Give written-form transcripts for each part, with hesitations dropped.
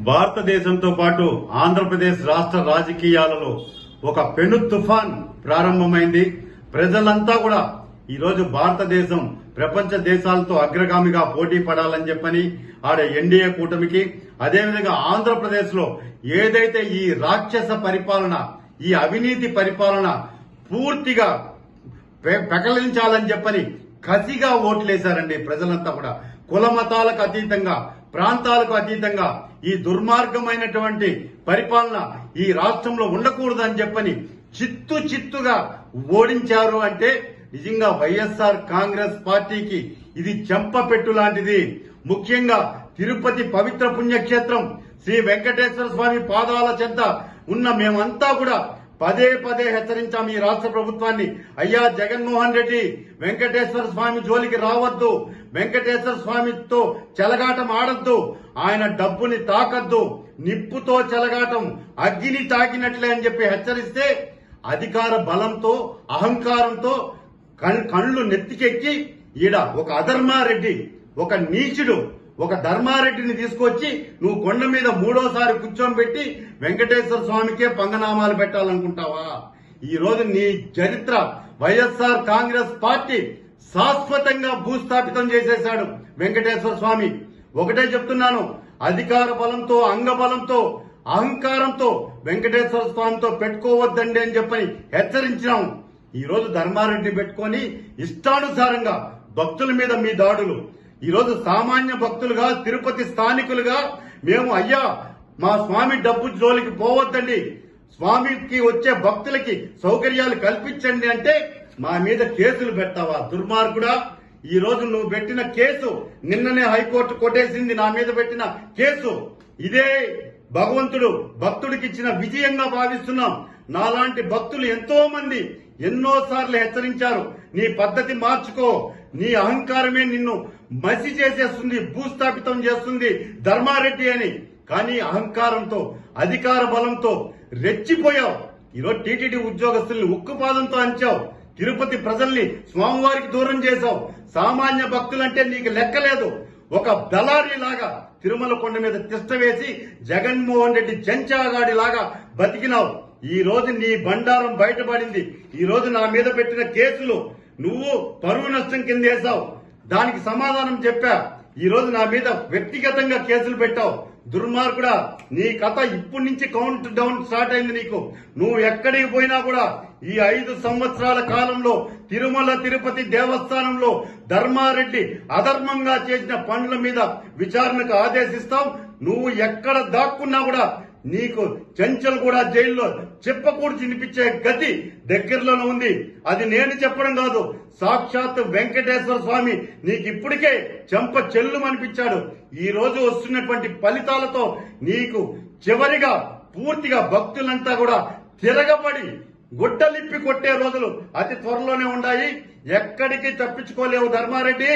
భారతదేశంతో పాటు ఆంధ్రప్రదేశ్ రాష్ట్ర రాజకీయాలలో ఒక పెను తుఫాన్ ప్రారంభమైంది. ప్రజలంతా కూడా ఈరోజు భారతదేశం ప్రపంచ దేశాలతో అగ్రగామిగా పోటీ పడాలని చెప్పని ఆడ ఎన్డీఏ కూటమికి, అదేవిధంగా ఆంధ్రప్రదేశ్ లో ఏదైతే ఈ రాక్షస పరిపాలన, ఈ అవినీతి పరిపాలన పూర్తిగా పెకలించాలని చెప్పని కసిగా ఓట్లేశారండి. ప్రజలంతా కూడా కుల మతాలకు అతీతంగా, ప్రాంతాలకు అతీతంగా ఈ దుర్మార్గమైనటువంటి పరిపాలన ఈ రాష్ట్రంలో ఉండకూడదని చెప్పని చిత్తుగా ఓడించారు. అంటే నిజంగా వైఎస్ఆర్ కాంగ్రెస్ పార్టీకి ఇది చెంపపెట్టు లాంటిది. ముఖ్యంగా తిరుపతి పవిత్ర పుణ్యక్షేత్రం శ్రీ వెంకటేశ్వర స్వామి పాదాల చెంత ఉన్న మేమంతా కూడా పదే హెచ్చరించాం ఈ రాష్ట్ర ప్రభుత్వాన్ని. అయ్యా జగన్మోహన్ రెడ్డి, వెంకటేశ్వర స్వామి జోలికి రావద్దు, వెంకటేశ్వర స్వామితో చెలగాటం ఆడద్దు, ఆయన డబ్బుని తాకద్దు, నిప్పుతో చెలగాటం అగ్గిని తాకినట్లే అని చెప్పి హెచ్చరిస్తే అధికార బలంతో, అహంకారంతో కళ్ళు నెత్తికెక్కి ఈడ ఒక అధర్మారెడ్డి, ఒక నీచుడు, ఒక ధర్మారెడ్డిని తీసుకొచ్చి నువ్వు కొండ మీద మూడోసారి కూర్చోబెట్టి వెంకటేశ్వర స్వామికే పంగనామాలు పెట్టాలనుకుంటావా? ఈ రోజు నీ చరిత్ర వైఎస్ఆర్ కాంగ్రెస్ పార్టీ శాశ్వతంగా భూస్థాపితం చేసేశాడు వెంకటేశ్వర స్వామి. ఒకటే చెప్తున్నాను, అధికార బలంతో, అంగబలంతో, అహంకారంతో వెంకటేశ్వర స్వామితో పెట్టుకోవద్దండి అని చెప్పని హెచ్చరించినాం. ఈ రోజు ధర్మారెడ్డి పెట్టుకొని ఇష్టానుసారంగా భక్తుల మీద మీ దాడులు. ఈ రోజు సామాన్య భక్తులుగా, తిరుపతి స్థానికులుగా మేము అయ్యా మా స్వామి డబ్బు జోలికి పోవద్దండి, స్వామికి వచ్చే భక్తులకి సౌకర్యాలు కల్పించండి అంటే మా మీద కేసులు పెడతావా దుర్మార్గుడా? ఈ రోజు నువ్వు పెట్టిన కేసు నిన్ననే హైకోర్టు కొట్టేసింది. నా మీద పెట్టిన కేసు ఇదే భగవంతుడు భక్తుడికి ఇచ్చిన విజయంగా భావిస్తున్నాం. నాలాంటి భక్తులు ఎంతో మంది ఎన్నోసార్లు హెచ్చరించారు, నీ పద్ధతి మార్చుకో, నీ అహంకారమే నిన్ను మసి చేసేస్తుంది, భూస్థాపితం చేస్తుంది ధర్మారెడ్డి అని. కానీ అహంకారంతో, అధికార బలంతో రెచ్చిపోయావు. ఈరోజు టీటీడీ ఉద్యోగస్తుల్ని ఉక్కుపాదంతో అంచావు, తిరుపతి ప్రజల్ని స్వామివారికి దూరం చేశావు. సామాన్య భక్తులంటే నీకు లెక్కలేదు. ఒక దళారీ లాగా తిరుమల కొండ మీద తిష్ట వేసి జగన్మోహన్ రెడ్డి చెంచాగాడి లాగా బతికినావు. ఈ రోజు నీ బండారం బయటపడింది. ఈ రోజు నా మీద పెట్టిన కేసులు నువ్వు పరువు నష్టం కింద వేశావు, దానికి సమాధానం చెప్పా. ఈ రోజు నా మీద వ్యక్తిగతంగా కేసులు పెట్టావు. దుర్మార్గుడా, నీ కథ ఇప్పటి నుంచి కౌంట్ డౌన్ స్టార్ట్ అయింది నీకు. నువ్వు ఎక్కడికి పోయినా కూడా ఈ 5 సంవత్సరాల కాలంలో తిరుమల తిరుపతి దేవస్థానంలో ధర్మారెడ్డి అధర్మంగా చేసిన పనుల మీద విచారణకు ఆదేశిస్తాం. నువ్వు ఎక్కడ దాక్కున్నా కూడా నీకు చెంచల్ కూడా జైల్లో చెప్పకూడదు వినిపించే గతి దగ్గరలోనే ఉంది. అది నేను చెప్పడం కాదు, సాక్షాత్ వెంకటేశ్వర స్వామి నీకు ఇప్పటికే చెంప చెల్లుమనిపించాడు. ఈ రోజు వస్తున్నటువంటి ఫలితాలతో నీకు చివరిగా పూర్తిగా భక్తులంతా కూడా తిరగబడి గుడ్డలిప్పి కొట్టే రోజులు అతి త్వరలోనే ఉన్నాయి. ఎక్కడికి తప్పించుకోలేవు ధర్మారెడ్డి,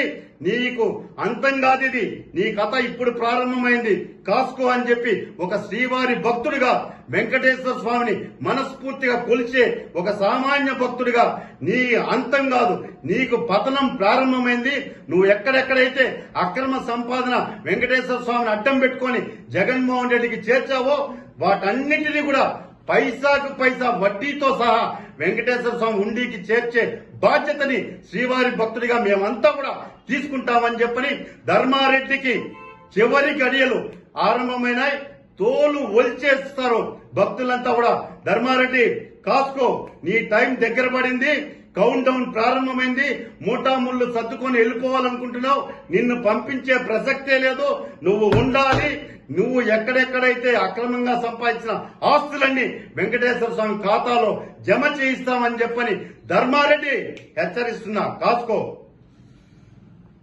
నీకు అంతం కాదిది. నీ కథ ఇప్పుడు ప్రారంభమైంది, కాసుకో అని చెప్పి ఒక శ్రీవారి భక్తుడిగా, వెంకటేశ్వర స్వామిని మనస్ఫూర్తిగా కొలిచే ఒక సామాన్య భక్తుడిగా నీ అంతం కాదు, నీకు పతనం ప్రారంభమైంది. నువ్వు ఎక్కడెక్కడైతే అక్రమ సంపాదన వెంకటేశ్వర స్వామిని అడ్డం పెట్టుకొని జగన్మోహన్ రెడ్డికి చేర్చావో వాటన్నిటినీ కూడా పైసాకు పైసా వడ్డీతో సహా వెంకటేశ్వర స్వామి ఉండికి చేర్చే బాధ్యతని శ్రీవారి భక్తుడిగా మేమంతా కూడా తీసుకుంటామని చెప్పని ధర్మారెడ్డికి చివరి గడియలు ఆరంభమైనాయి. తోలు ఒలిచేస్తారు భక్తులంతా కూడా. ధర్మారెడ్డి కాసుకో, నీ టైం దగ్గర పడింది, కౌంట్ డౌన్ ప్రారంభమైంది. మూటాముళ్ళు సర్దుకొని వెళ్ళిపోవాలనుకుంటున్నావు, నిన్ను పంపించే ప్రసక్తే లేదు. నువ్వు ఉండాలి. నువ్వు ఎక్కడెక్కడైతే అక్రమంగా సంపాదించిన ఆస్తులన్నీ వెంకటేశ్వర స్వామి ఖాతాలో జమ చేయిస్తామని చెప్పని ధర్మారెడ్డి హెచ్చరిస్తున్నా, కాసుకో.